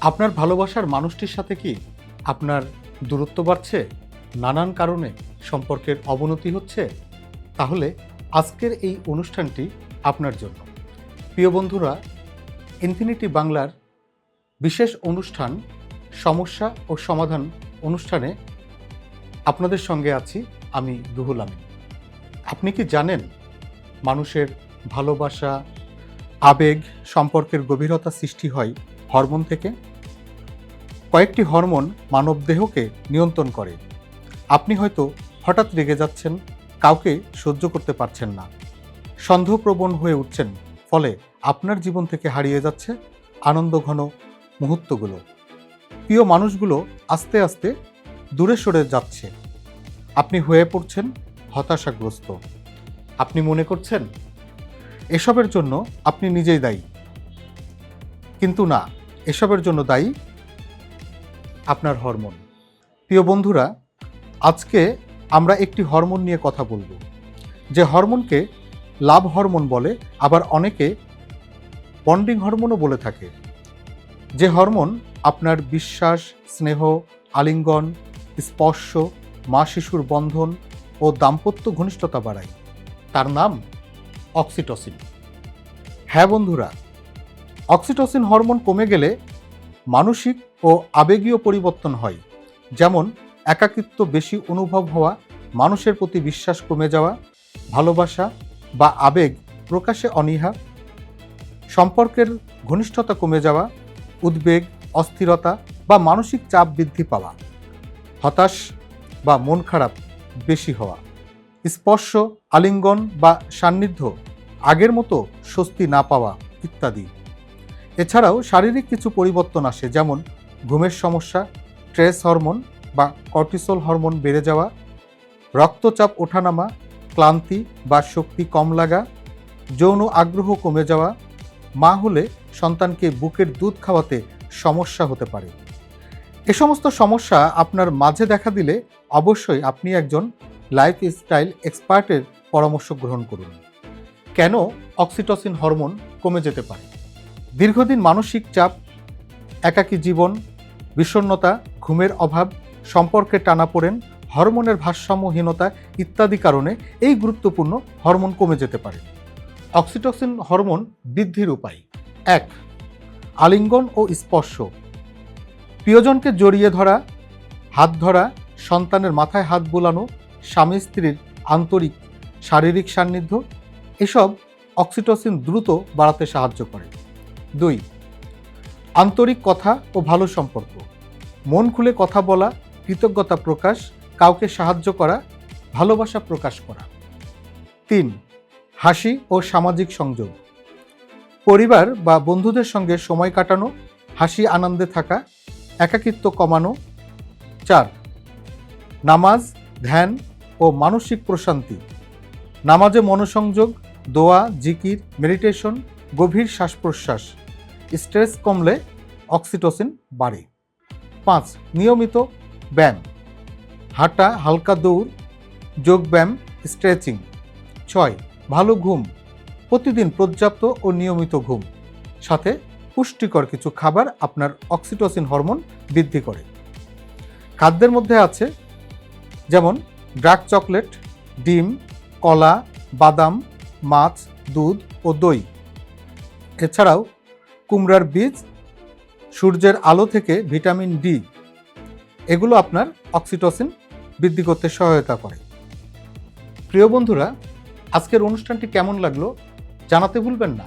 আপনার ভালোবাসার মানুষটির সাথে কি আপনার দূরত্ব বাড়ছে? নানান কারণে সম্পর্কের অবনতি হচ্ছে? তাহলে আজকের এই অনুষ্ঠানটি আপনার জন্য। প্রিয় বন্ধুরা, ইনফিনিটি বাংলার বিশেষ অনুষ্ঠান সমস্যা ও সমাধান অনুষ্ঠানে আপনাদের সঙ্গে আছি আমি রুহুল আমিন। আপনি কি জানেন মানুষের ভালোবাসা, আবেগ, সম্পর্কের গভীরতা সৃষ্টি হয় হরমোন থেকে? কয়েকটি হরমোন মানবদেহকে নিয়ন্ত্রণ করে। আপনি হয়তো হঠাৎ রেগে যাচ্ছেন, কাউকে সহ্য করতে পারছেন না, সন্দেহপ্রবণ হয়ে উঠছেন, ফলে আপনার জীবন থেকে হারিয়ে যাচ্ছে আনন্দঘন মুহূর্তগুলো। প্রিয় মানুষগুলো আস্তে আস্তে দূরে সরে যাচ্ছে। আপনি হয়ে পড়ছেন হতাশাগ্রস্ত। আপনি মনে করছেন এসবের জন্য আপনি নিজেই দায়ী, কিন্তু না, এসবের জন্য দায়ী আপনার হরমোন। প্রিয় বন্ধুরা, আজকে আমরা একটি হরমোন নিয়ে কথা বলবো, যে হরমোনকে লাভ হরমোন বলে, আবার অনেকে বন্ডিং হরমোনও বলে থাকে। যে হরমোন আপনার বিশ্বাস, স্নেহ, আলিঙ্গন, স্পর্শ, মা শিশুর বন্ধন ও দাম্পত্য ঘনিষ্ঠতা বাড়ায়, তার নাম অক্সিটোসিন। হ্যাঁ বন্ধুরা, অক্সিটোসিন হরমোন কমে গেলে মানসিক ও আবেগীয় পরিবর্তন হয়, যেমন একাকিত্ব বেশি অনুভব হওয়া, মানুষের প্রতি বিশ্বাস কমে যাওয়া, ভালোবাসা বা আবেগ প্রকাশে অনীহা, সম্পর্কের ঘনিষ্ঠতা কমে যাওয়া, উদ্বেগ, অস্থিরতা বা মানসিক চাপ বৃদ্ধি পাওয়া, হতাশ বা মন খারাপ বেশি হওয়া, স্পর্শ, আলিঙ্গন বা সান্নিধ্য আগের মতো স্বস্তি না পাওয়া ইত্যাদি। এছাড়াও শারীরিক কিছু পরিবর্তন আসে, যেমন ঘুমের সমস্যা, স্ট্রেস হরমোন বা কর্টিসল হরমোন বেড়ে যাওয়া, রক্তচাপ ওঠানামা, ক্লান্তি বা শক্তি কম লাগা, যৌন আগ্রহ কমে যাওয়া, মা হলে সন্তানকে বুকের দুধ খাওয়াতে সমস্যা হতে পারে। এ সমস্ত সমস্যা আপনার মাঝে দেখা দিলে অবশ্যই আপনি একজন লাইফস্টাইল এক্সপার্টের পরামর্শ গ্রহণ করুন। কেন অক্সিটোসিন হরমোন কমে যেতে পারে? দীর্ঘদিন মানসিক চাপ, একাকী জীবন, বিষণ্ণতা, ঘুমের অভাব, সম্পর্কে টানাপোড়েন, হরমোনের ভারসাম্যহীনতা ইত্যাদি কারণে এই গুরুত্বপূর্ণ হরমোন কমে যেতে পারে। অক্সিটোসিন হরমোন বৃদ্ধির উপায়: 1. আলিঙ্গন ও স্পর্শ। প্রিয়জনকে জড়িয়ে ধরা, হাত ধরা, সন্তানের মাথায় হাত বোলানো, স্বামী স্ত্রীর আন্তরিক শারীরিক সান্নিধ্য, এসব অক্সিটোসিন দ্রুত বাড়াতে সাহায্য করে। 2. আন্তরিক কথা ও ভালো সম্পর্ক। মন খুলে কথা বলা, কৃতজ্ঞতা প্রকাশ, কাউকে সাহায্য করা, ভালোবাসা প্রকাশ করা। 3. হাসি ও সামাজিক সংযোগ। পরিবার বা বন্ধুদের সঙ্গে সময় কাটানো, হাসি আনন্দে থাকা, একাকিত্ব কমানো। 4. নামাজ, ধ্যান ও মানসিক প্রশান্তি। নামাজে মনোসংযোগ, দোয়া, জিকির, মেডিটেশন, গভীর শ্বাস প্রশ্বাস। স্ট্রেস কমলে অক্সিটোসিন বাড়ে। 5. নিয়মিত ব্যায়াম, হাঁটা, হালকা দৌড়, যোগব্যায়াম, স্ট্রেচিং। 6. ভালো ঘুম, প্রতিদিন পর্যাপ্ত ও নিয়মিত ঘুম, সাথে পুষ্টিকর কিছু খাবার আপনার অক্সিটোসিন হরমোন বৃদ্ধি করে। খাদ্যের মধ্যে আছে যেমন ডার্ক চকলেট, ডিম, কলা, বাদাম, মাছ, দুধ ও দই। এছাড়াও কুমড়ার বীজ, সূর্যের আলো থেকে ভিটামিন ডি, এগুলো আপনার অক্সিটোসিন বৃদ্ধি করতে সহায়তা করে। প্রিয় বন্ধুরা, আজকের অনুষ্ঠানটি কেমন লাগলো জানাতে ভুলবেন না।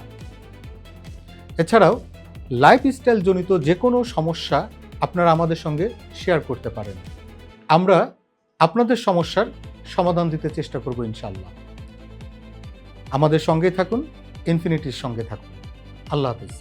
এছাড়াও লাইফস্টাইল জনিত যে কোনো সমস্যা আপনারা আমাদের সঙ্গে শেয়ার করতে পারেন। আমরা আপনাদের সমস্যার সমাধান দিতে চেষ্টা করব ইনশাআল্লাহ। আমাদের সঙ্গে থাকুন, ইনফিনিটির সঙ্গে থাকুন। আল্লাহ হাফেজ।